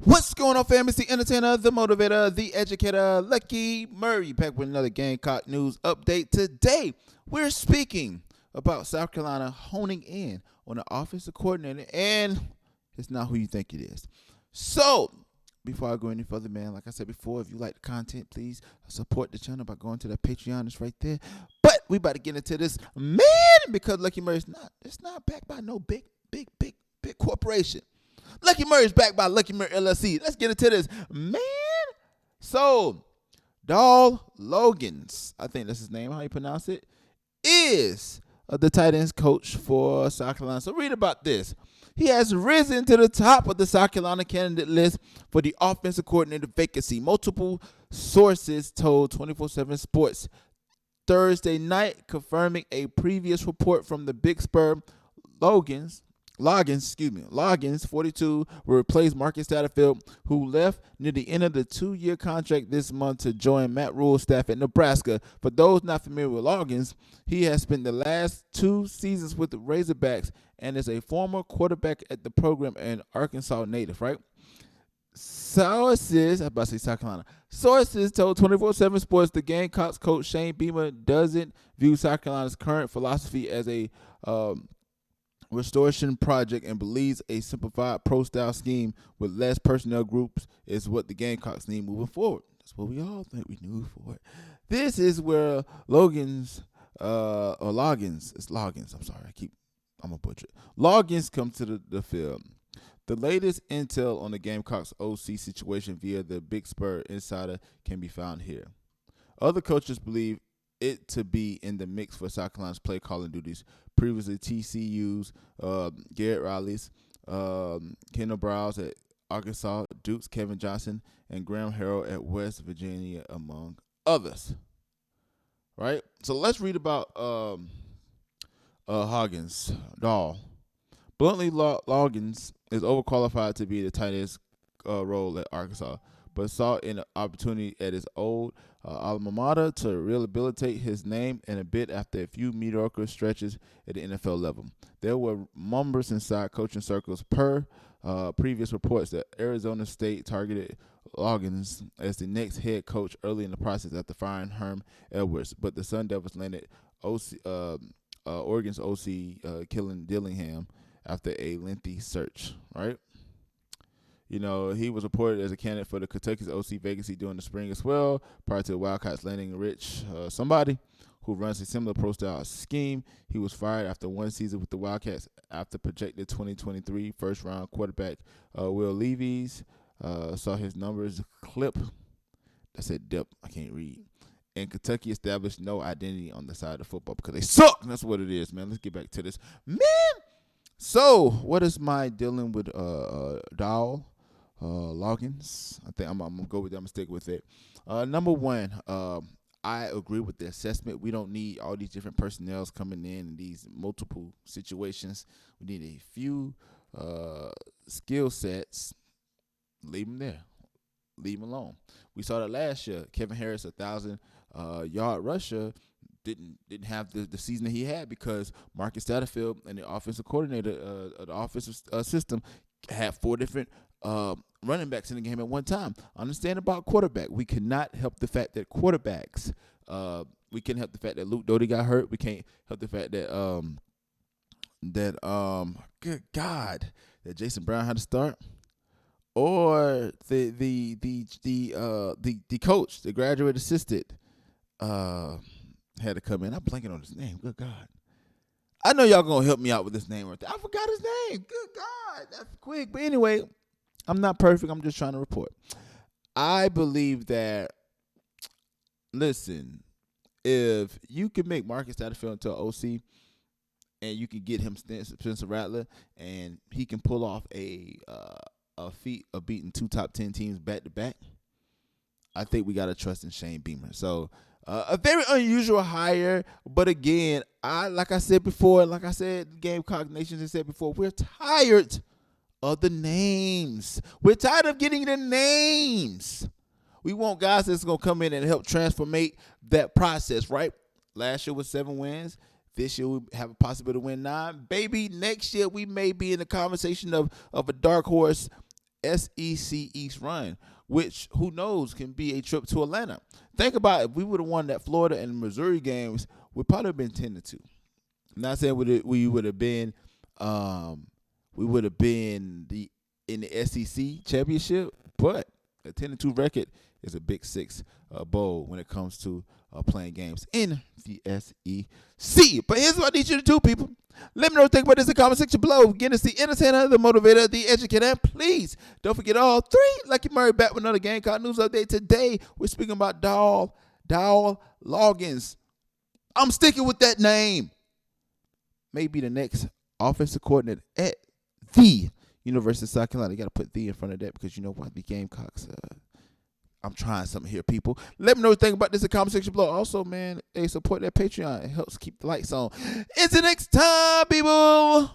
What's going on, fam? It's the entertainer, the motivator, the educator, Lucky Murray, back with another Gamecock news update. Today, we're speaking about South Carolina honing in on the offensive coordinator, and it's not who you think it is. So, before I go any further, man, like I said before, if you like the content, please support the channel by going to the Patreon. It's right there. But we about to get into this, man, because Lucky Murray's not backed by no big corporation. Lucky Murray's backed by Lucky Murray LLC. Let's get into this, man. So, Dowell Loggains, I think that's his name, how you pronounce it, is the tight ends coach for South Carolina. So read about this. He has risen to the top of the South Carolina candidate list for the offensive coordinator vacancy. Multiple sources told 24/7 Sports Thursday night, confirming a previous report from the Big Spur. Loggains, 42, will replace Marcus Satterfield, who left near the end of the 2-year contract this month to join Matt Rhule's staff at Nebraska. For those not familiar with Loggains, he has spent the last 2 seasons with the Razorbacks and is a former quarterback at the program and Arkansas native, right? Sources told 24/7 Sports the Gamecocks coach Shane Beamer doesn't view South Carolina's current philosophy as a restoration project and believes a simplified pro-style scheme with less personnel groups is what the Gamecocks need moving forward. That's what we all think we need forward. This is where Loggains, I'm a butcher. Loggains come to the field. The latest intel on the Gamecocks OC situation via the Big Spur Insider can be found here. Other coaches believe it to be in the mix for South Carolina's play calling duties. Previously, TCU's Garrett Riley's, Kendal Briles at Arkansas, Duke's Kevin Johnson, and Graham Harrell at West Virginia, among others. Right? So let's read about Dowell. Bluntly, Loggains is overqualified to be the tight end role at Arkansas, but saw an opportunity at his old alma mater to rehabilitate his name and a bit after a few mediocre stretches at the NFL level. There were murmurs inside coaching circles per previous reports that Arizona State targeted Loggains as the next head coach early in the process after firing Herm Edwards, but the Sun Devils landed Oregon's OC Killen Dillingham after a lengthy search, right? You know, he was reported as a candidate for the Kentucky's OC vacancy during the spring as well, prior to the Wildcats landing Rich somebody who runs a similar pro-style scheme. He was fired after 1 season with the Wildcats after projected 2023 first-round quarterback Will Levis saw his numbers clip. That said dip. I can't read. And Kentucky established no identity on the side of football because they suck. That's what it is, man. Let's get back to this. Man! So, what is my dealing with Dowell Loggains? I think I'm going to go with that. I'm going to stick with it. Number one, I agree with the assessment. We don't need all these different personnels coming in these multiple situations. We need a few skill sets. Leave them there. Leave them alone. We saw that last year. Kevin Harris, 1,000-yard rusher, didn't have the season that he had because Marcus Satterfield and the offensive coordinator of the offensive system had 4 different running backs in the game at one time. Understand about quarterback. We cannot help the fact that quarterbacks. We can't help the fact that Luke Doty got hurt. We can't help the fact that good God, that Jason Brown had to start, or the coach, the graduate assistant, had to come in. I'm blanking on his name. Good God. I know y'all going to help me out with this name right there. I forgot his name. Good God. That's quick. But anyway, I'm not perfect. I'm just trying to report. I believe that, listen, if you can make Marcus Satterfield into an OC and you can get him Spencer Rattler and he can pull off a feat of beating 2 top 10 teams back-to-back, I think we got to trust in Shane Beamer. So, a very unusual hire, but again, like I said before, like I said, Gamecock Nation has said before, we're tired of the names. We're tired of getting the names. We want guys that's going to come in and help transformate that process, right? Last year was 7 wins. This year we have a possibility to win 9. Baby, next year we may be in the conversation of a dark horse SEC East run, which who knows can be a trip to Atlanta. Think about it, if we would have won that Florida and Missouri games, we'd probably have been 10-2. I'm not saying we would have been in the SEC championship, but a 10-2 record is a Big Six bowl when it comes to playing games in the SEC. But here's what I need you to do, people. Let me know what you think about this in the comment section below. Again, it's the entertainer, the motivator, the educator. And please don't forget all three. Lucky Murray back with another Gamecock news update. Today, we're speaking about Dowell Loggains. I'm sticking with that name. Maybe the next offensive coordinator at the University of South Carolina. You got to put the in front of that because you know why the Gamecocks. I'm trying something here, people. Let me know what you think about this in the comment section below. Also, man, support that Patreon. It helps keep the lights on. Until next time, people.